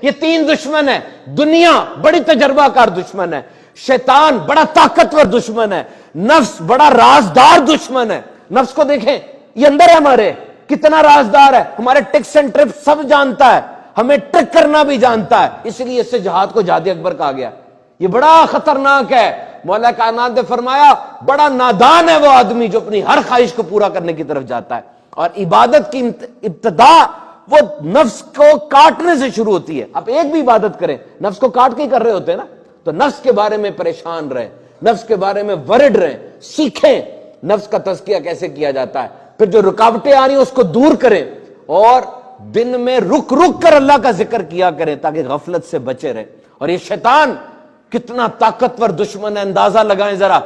یہ تین دشمن ہیں. دنیا بڑی تجربہ کار دشمن ہے, شیطان بڑا طاقتور دشمن ہے, نفس بڑا رازدار دشمن ہے. نفس کو دیکھیں, یہ اندر ہے ہمارے, کتنا رازدار ہے, ہمارے ٹکس اینڈ ٹرپس سب جانتا ہے, ہمیں ٹرک کرنا بھی جانتا ہے. اس لیے اس سے جہاد کو جہاد اکبر کہا گیا. یہ بڑا خطرناک ہے. مولا کائنات نے فرمایا بڑا نادان ہے وہ آدمی جو اپنی ہر خواہش کو پورا کرنے کی طرف جاتا ہے. اور عبادت کی ابتدا وہ نفس کو کاٹنے سے شروع ہوتی ہے. آپ ایک بھی عبادت کریں, نفس کو کاٹ کے ہی کر رہے ہوتے ہیں نا. تو نفس کے بارے میں پریشان رہیں, نفس کے بارے میں ورڈ رہیں, سیکھیں نفس کا تزکیہ کیسے کیا جاتا ہے. پھر جو رکاوٹیں آ رہی ہیں اس کو دور کریں, اور دن میں رک رک کر اللہ کا ذکر کیا کریں تاکہ غفلت سے بچے رہیں. اور یہ شیطان کتنا طاقتور دشمن ہے, اندازہ لگائیں ذرا.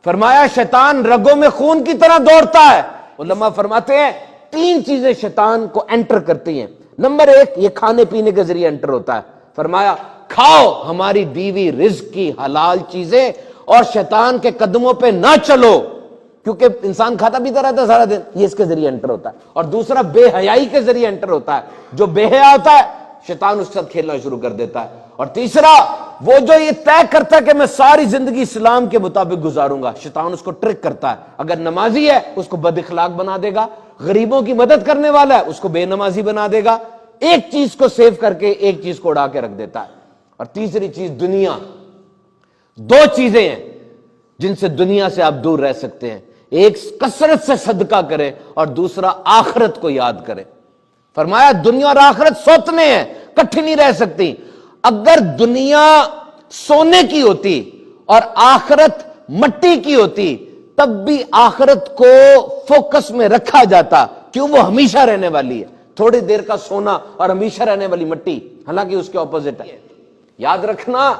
فرمایا شیطان رگوں میں خون کی طرح دوڑتا ہے. علماء فرماتے ہیں تین چیزیں شیطان کو انٹر کرتی ہیں. نمبر ایک, یہ کھانے پینے کے ذریعے انٹر ہوتا ہے. فرمایا کھاؤ ہماری دیوی رزق کی حلال چیزیں اور شیطان کے قدموں پہ نہ چلو, کیونکہ انسان کھاتا پیتا رہتا ہے سارا دن, یہ اس کے ذریعے انٹر ہوتا ہے. اور دوسرا بے حیائی کے ذریعے انٹر ہوتا ہے. جو بے حیا ہوتا ہے شیطان اس کے ساتھ کھیلنا شروع کر دیتا ہے. اور تیسرا وہ جو یہ طے کرتا ہے کہ میں ساری زندگی اسلام کے مطابق گزاروں گا, شیطان اس کو ٹرک کرتا ہے. اگر نمازی ہے اس کو بد اخلاق بنا دے گا, غریبوں کی مدد کرنے والا ہے اس کو بے نمازی بنا دے گا. ایک چیز کو سیو کر کے ایک چیز کو اڑا کے رکھ دیتا ہے. اور تیسری چیز دنیا. دو چیزیں ہیں جن سے دنیا سے آپ دور رہ سکتے ہیں, ایک کثرت سے صدقہ کریں اور دوسرا آخرت کو یاد کریں. فرمایا دنیا اور آخرت سوتنے ہیں, کٹھی نہیں رہ سکتی. اگر دنیا سونے کی ہوتی اور آخرت مٹی کی ہوتی تب بھی آخرت کو فوکس میں رکھا جاتا, کیوں وہ ہمیشہ رہنے والی ہے. تھوڑی دیر کا سونا اور ہمیشہ رہنے والی مٹی, حالانکہ اس کے اپوزٹ ہے. یاد رکھنا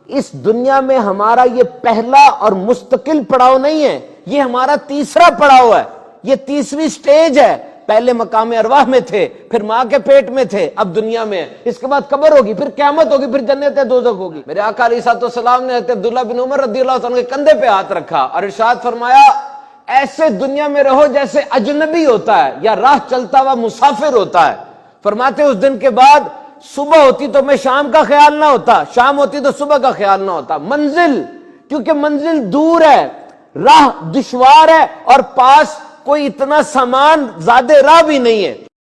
اس دنیا میں ہمارا یہ پہلا اور مستقل پڑاؤ نہیں ہے, یہ ہمارا تیسرا پڑاؤ ہے, یہ تیسری سٹیج ہے. پہلے مقام ارواح میں تھے, پھر ماں کے پیٹ میں تھے, اب دنیا میں, اس کے بعد قبر ہوگی, پھر قیامت ہوگی, پھر جنت دوزخ ہوگی. میرے آقا علیہ الصلوۃ والسلام نے حضرت عبداللہ بن عمر رضی اللہ عنہ کے کندھے پہ ہاتھ رکھا اور ارشاد فرمایا ایسے دنیا میں رہو جیسے اجنبی ہوتا ہے یا راہ چلتا ہوا مسافر ہوتا ہے. فرماتے اس دن کے بعد صبح ہوتی تو میں شام کا خیال نہ ہوتا, شام ہوتی تو صبح کا خیال نہ ہوتا. منزل, کیونکہ منزل دور ہے, راہ دشوار ہے, اور پاس کوئی اتنا سامان زیادہ راہ بھی نہیں ہے.